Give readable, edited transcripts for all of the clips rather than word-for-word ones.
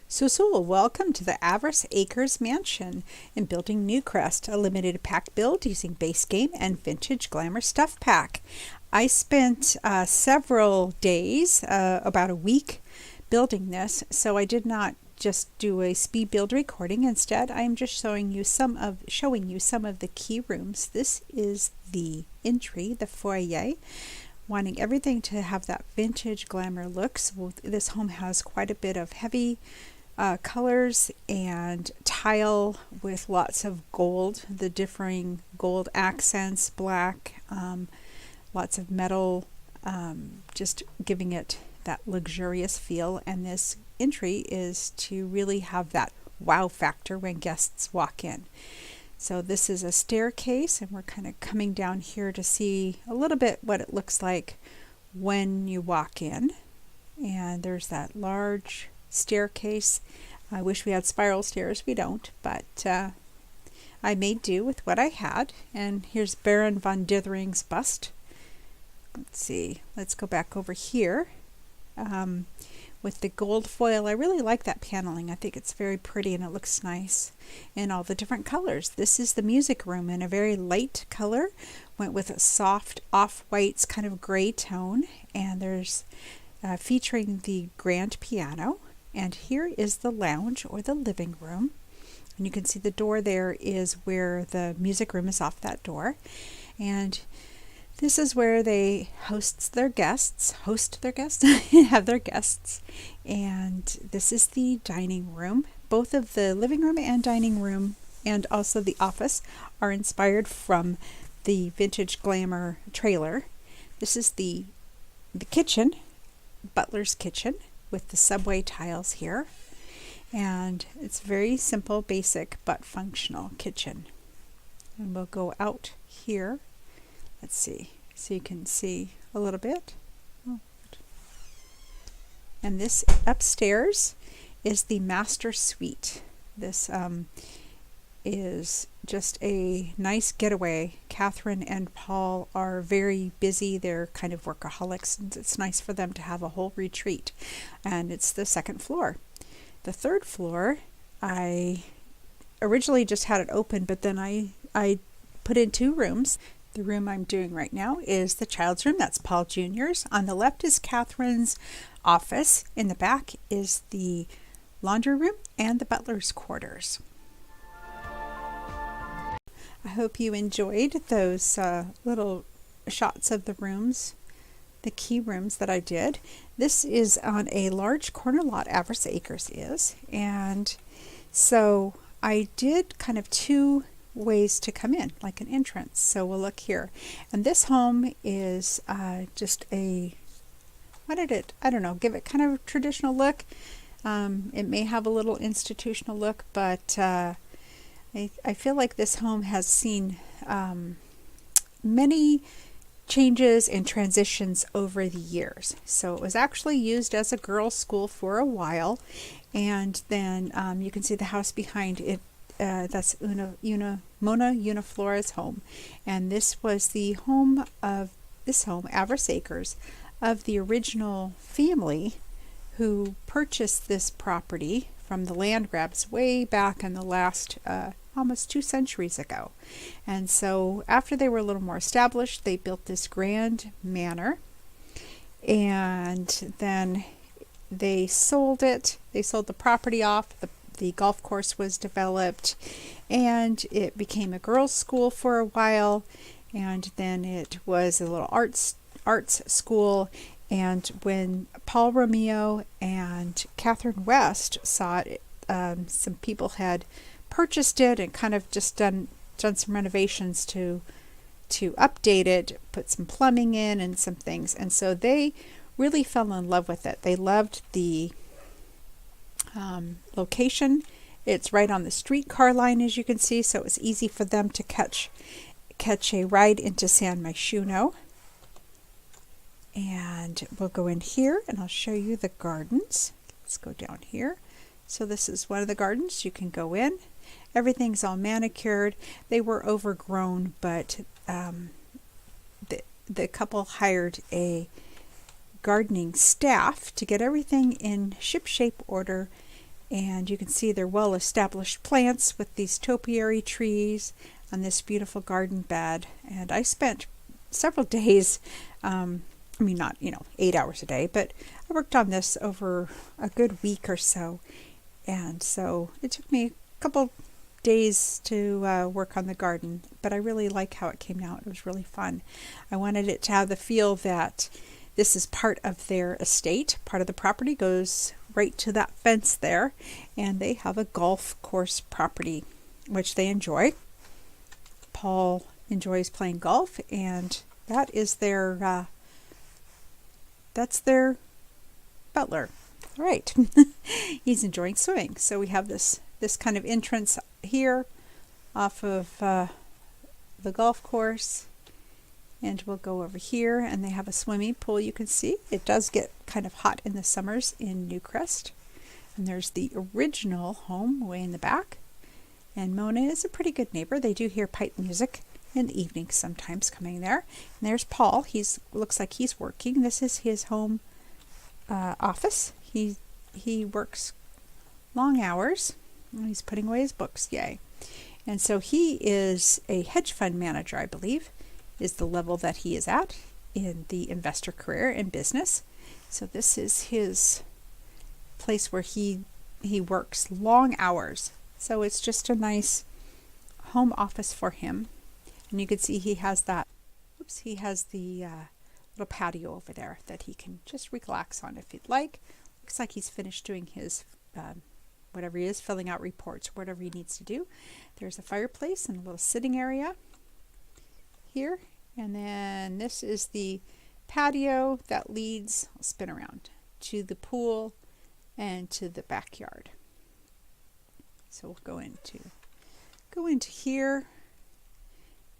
Welcome to the Avarice Acres Mansion in Building Newcrest, a limited pack build using base game and vintage glamour stuff pack. I spent several days, about a week, building this, so I did not just do a speed build recording. Instead, I am just showing you some of the key rooms. This is the entry, the foyer. Wanting everything to have that vintage glamour look. So this home has quite a bit of heavy colors and tile with lots of gold, the differing gold accents, black, lots of metal, just giving it that luxurious feel. And this entry is to really have that wow factor when guests walk in. So this is a staircase, and we're kind of coming down here to see a little bit what it looks like when you walk in. And there's that large staircase. I wish we had spiral stairs. We don't, but I made do with what I had. And here's Baron von Dithering's bust. Let's see. Let's go back over here. With the gold foil, I really like that paneling. I think it's very pretty and it looks nice in all the different colors. This is the music room in a very light color. Went with a soft off-whites kind of gray tone, and there's featuring the grand piano. And here is the lounge or the living room. And you can see the door there is where the music room is off that door. And this is where they host their guests, have their guests. And this is the dining room. Both of the living room and dining room and also the office are inspired from the vintage glamour trailer. This is the kitchen, butler's kitchen, with the subway tiles here. And it's very simple, basic, but functional kitchen. And we'll go out here. Let's see, so you can see a little bit. And this upstairs is the master suite. This is just a nice getaway. Katherine and Paul are very busy. They're kind of workaholics, and it's nice for them to have a whole retreat. And it's the second floor. The third floor, I originally just had it open, but then I put in two rooms. The room I'm doing right now is the child's room. That's Paul Jr.'s. On the left is Katherine's office. In the back is the laundry room and the butler's quarters. I hope you enjoyed those little shots of the rooms, the key rooms that I did. This is on a large corner lot, Avarice Acres is. And so I did kind of two ways to come in, like an entrance. So we'll look here, and this home is just a, I don't know, give it kind of a traditional look. It may have a little institutional look, but I feel like this home has seen many changes and transitions over the years. So it was actually used as a girls' school for a while, and then you can see the house behind it. That's Mona Uniflora's home, and this was the home of Avarice Acres, of the original family who purchased this property from the Landgraabs way back in the last almost 2 centuries ago. And so after they were a little more established, they built this grand manor, and then they sold it. They sold the property off. The golf course was developed, and it became a girls' school for a while, and then it was a little arts school. And when Paul, Romeo, and Katherine West saw it, some people had purchased it and kind of just done some renovations to update it, put some plumbing in and some things, and so they really fell in love with it. They loved the location. It's right on the streetcar line, as you can see, so it's easy for them to catch a ride into San Myshuno. And we'll go in here and I'll show you the gardens. Let's go down here. So this is one of the gardens. You can go in. Everything's all manicured. They were overgrown, but the couple hired a gardening staff to get everything in ship-shape order And you can see they're well-established plants with these topiary trees on this beautiful garden bed. And I spent several days, I mean, not, 8 hours a day, but I worked on this over a good week or so. And so it took me a couple days to work on the garden, but I really like how it came out. It was really fun. I wanted it to have the feel that this is part of their estate. Part of the property goes right to that fence there, and they have a golf course property, which they enjoy. Paul enjoys playing golf, and that is their that's their butler. All right. He's enjoying swimming. So we have this kind of entrance here off of the golf course, and we'll go over here, and they have a swimming pool. You can see it does get kind of hot in the summers in Newcrest. And there's the original home way in the back, and Mona is a pretty good neighbor. They do hear pipe music in the evening sometimes coming there. And there's Paul. Looks like he's working. This is his home office. He works long hours. He's putting away his books. Yay. And so he is a hedge fund manager, I believe, is the level that he is at in the investor career in business. So this is his place where he works long hours. So it's just a nice home office for him. And you can see he has that, he has the little patio over there that he can just relax on if he'd like. Looks like he's finished doing his, whatever he is, filling out reports, whatever he needs to do. There's a fireplace and a little sitting area here. And then this is the patio that leads, I'll spin around, to the pool and to the backyard. So we'll go into here.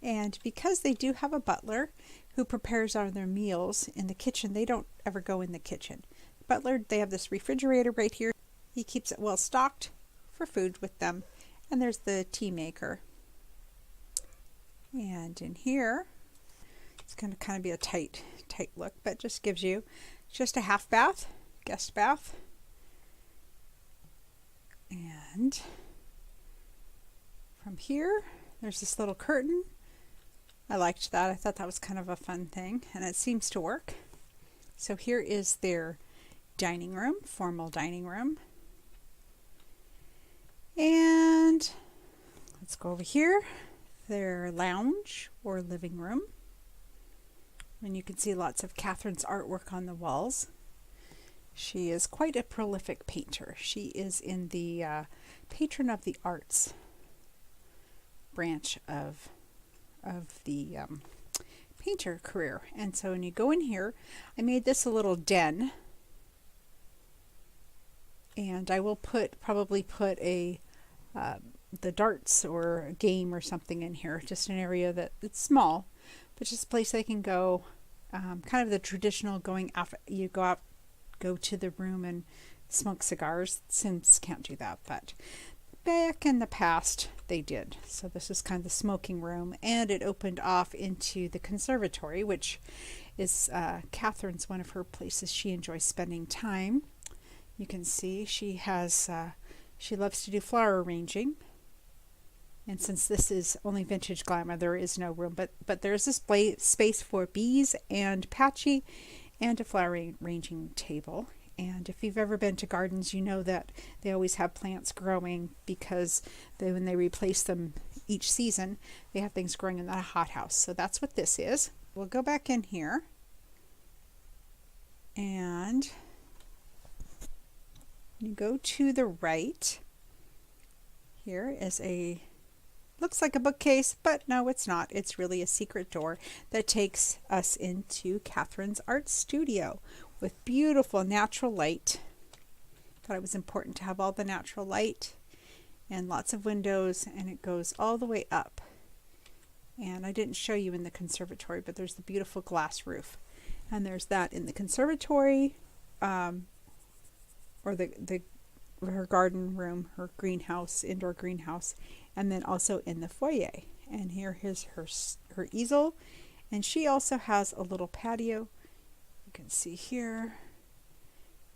And because they do have a butler who prepares all their meals in the kitchen, they don't ever go in the kitchen. Butler, they have this refrigerator right here. He keeps it well stocked for food with them. And there's the tea maker. And in here, it's going to kind of be a tight look, but just gives you just a half bath, guest bath. And from here, there's this little curtain. I liked that. I thought that was kind of a fun thing, and it seems to work. So here is their dining room, formal dining room. And let's go over here, their lounge or living room. And you can see lots of Katherine's artwork on the walls. She is quite a prolific painter. She is in the Patron of the Arts branch of the painter career. And so when you go in here, I made this a little den, and I will probably put the darts or a game or something in here, just an area that it's small, but just a place they can go, kind of the traditional going out, you go to the room and smoke cigars. Sims can't do that, but back in the past they did. So this is kind of the smoking room, and it opened off into the conservatory, which is Katherine's one of her places she enjoys spending time. You can see she loves to do flower arranging, and since this is only vintage glamour, there is no room, but there's this space for bees and patchy and a flower arranging table. And if you've ever been to gardens, you know that they always have plants growing, because when they replace them each season, they have things growing in that hothouse. So that's what this is. We'll go back in here, and you go to the right. Here is looks like a bookcase, but no, it's not. It's really a secret door that takes us into Katherine's art studio with beautiful natural light. Thought it was important to have all the natural light and lots of windows, and it goes all the way up. And I didn't show you in the conservatory, but there's the beautiful glass roof. And there's that in the conservatory, or her garden room, her greenhouse, indoor greenhouse, and then also in the foyer. And here is her easel, and she also has a little patio. You can see here,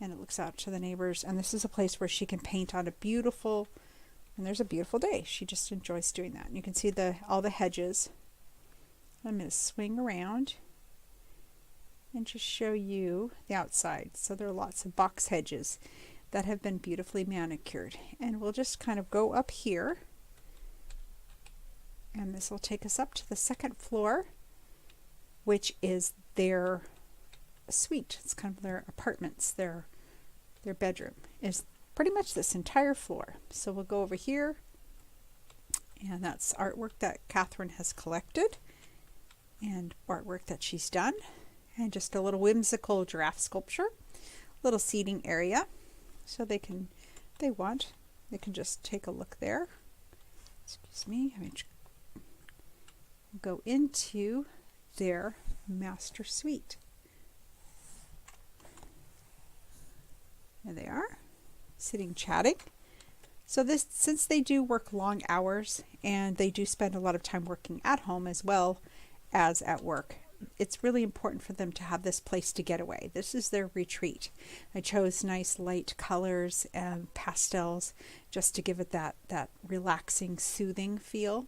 and it looks out to the neighbors. And this is a place where she can paint on a beautiful, and there's a beautiful day. She just enjoys doing that. And you can see all the hedges. I'm going to swing around and just show you the outside. So there are lots of box hedges that have been beautifully manicured. And we'll just kind of go up here. And this will take us up to the second floor, which is their suite. It's kind of their apartments. Their bedroom is pretty much this entire floor. So we'll go over here, and that's artwork that Katherine has collected and artwork that she's done, and just a little whimsical giraffe sculpture, little seating area, so they can just take a look there. Excuse me, go into their master suite. There they are, sitting chatting. So since they do work long hours and they do spend a lot of time working at home as well as at work, it's really important for them to have this place to get away. This is their retreat. I chose nice light colors and pastels just to give it that relaxing, soothing feel.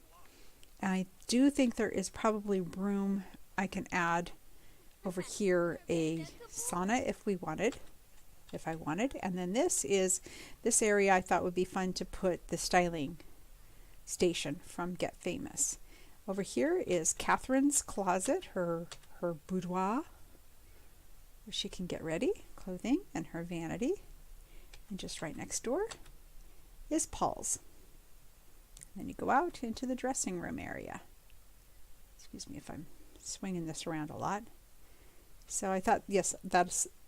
And I do think there is probably room. I can add over here a sauna if I wanted. And then this area I thought would be fun to put the styling station from Get Famous. Over here is Katherine's closet, her boudoir, where she can get ready, clothing, and her vanity. And just right next door is Paul's. Then you go out into the dressing room area. Excuse me if I'm swinging this around a lot. So I thought, yes,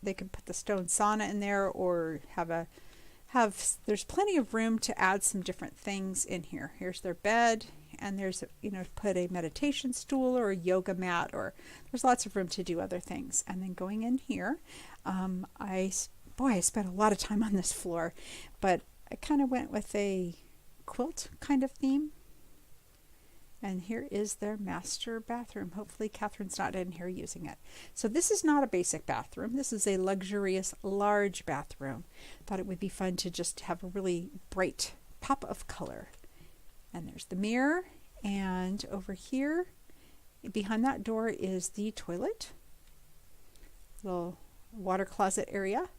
they could put the stone sauna in there, or there's plenty of room to add some different things in here. Here's their bed, and there's put a meditation stool or a yoga mat, or there's lots of room to do other things. And then going in here, I spent a lot of time on this floor, but I kind of went with a quilt kind of theme. And here is their master bathroom. Hopefully Katherine's not in here using it. So this is not a basic bathroom. This is a luxurious, large bathroom. Thought it would be fun to just have a really bright pop of color. And there's the mirror. And over here, behind that door is the toilet. Little water closet area.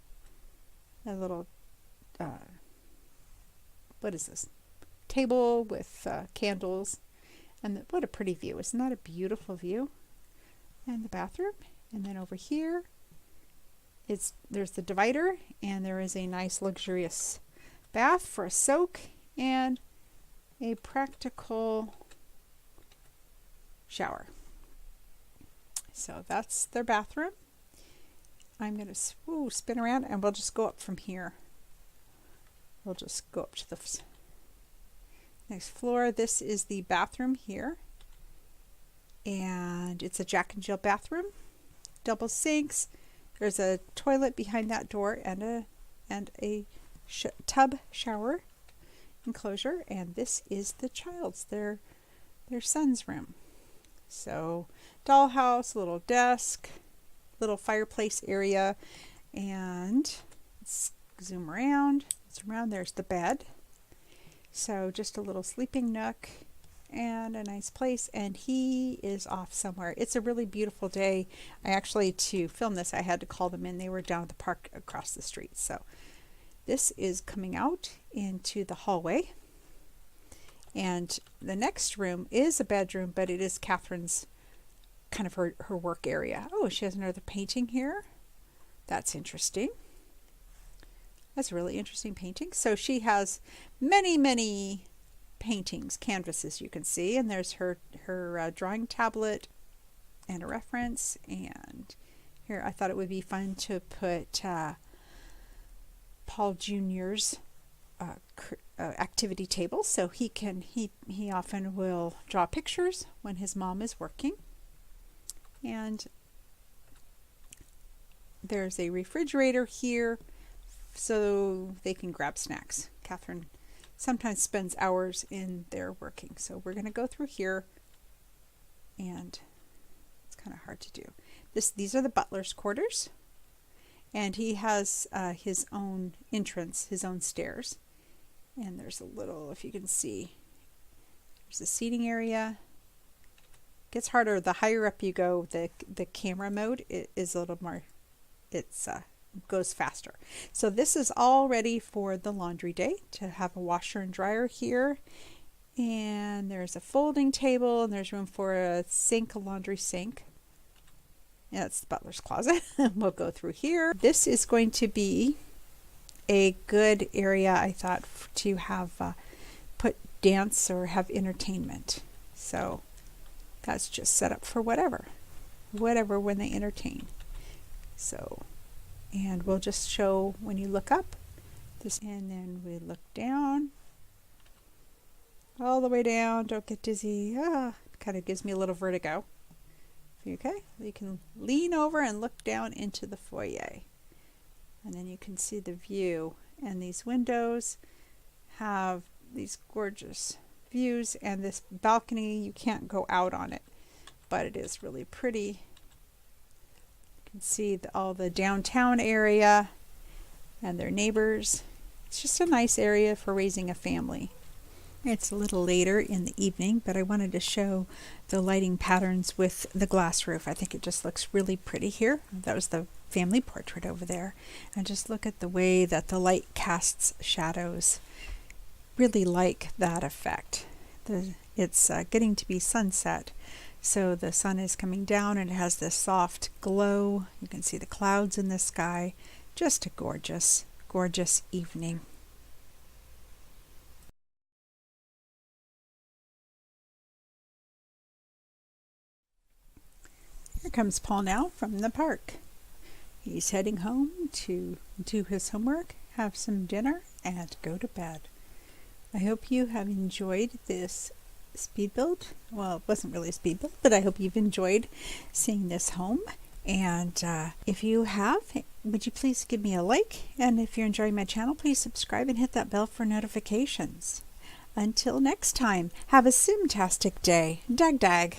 A little, what is this? Table with candles. And what a pretty view. Isn't that a beautiful view? And the bathroom. And then over here, there's the divider, and there is a nice luxurious bath for a soak and a practical shower. So that's their bathroom. I'm going to spin around, and we'll just go up from here. We'll just go up to the next floor. This is the bathroom here, and it's a Jack and Jill bathroom, double sinks. There's a toilet behind that door and a tub shower enclosure, and this is the child's, their son's room. So dollhouse, little desk, little fireplace area, and let's zoom around. There's the bed. So just a little sleeping nook and a nice place, and he is off somewhere. It's a really beautiful day. To film this, I had to call them in. They were down at the park across the street. So this is coming out into the hallway, and the next room is a bedroom, but it is Katherine's kind of her work area. Oh, she has another painting here. That's interesting. That's a really interesting painting. So she has many, many paintings, canvases you can see, and there's her drawing tablet and a reference. And here I thought it would be fun to put Paul Jr.'s activity table, so he often will draw pictures when his mom is working. And there's a refrigerator here, so they can grab snacks. Katherine sometimes spends hours in there working. So we're going to go through here, and it's kind of hard to do. These are the butler's quarters, And he has his own entrance, his own stairs. And there's a little, if you can see, there's a seating area. It gets harder the higher up you go. The camera mode is a little more, it's goes faster. So this is all ready for the laundry day, to have a washer and dryer here. And there's a folding table, and there's room for a sink, a laundry sink. Yeah, that's the butler's closet. We'll go through here. This is going to be a good area, I thought, to have put dance or have entertainment. So that's just set up for whatever when they entertain. So, and we'll just show when you look up this, and then we look down. All the way down, don't get dizzy. Kind of gives me a little vertigo. Okay, you can lean over and look down into the foyer. And then you can see the view. And these windows have these gorgeous views. And this balcony, you can't go out on it, but it is really pretty. You can see all the downtown area and their neighbors. It's just a nice area for raising a family. It's a little later in the evening, but I wanted to show the lighting patterns with the glass roof. I think it just looks really pretty here. That was the family portrait over there. And just look at the way that the light casts shadows. Really like that effect. It's getting to be sunset, so the sun is coming down and it has this soft glow. You can see the clouds in the sky. Just a gorgeous, gorgeous evening. Here comes Paul now from the park. He's heading home to do his homework, have some dinner, and go to bed. I hope you have enjoyed this speed build. Well, it wasn't really a speed build, but I hope you've enjoyed seeing this home. And if you have, would you please give me a like? And if you're enjoying my channel, please subscribe and hit that bell for notifications. Until next time, have a simtastic day. Dag dag.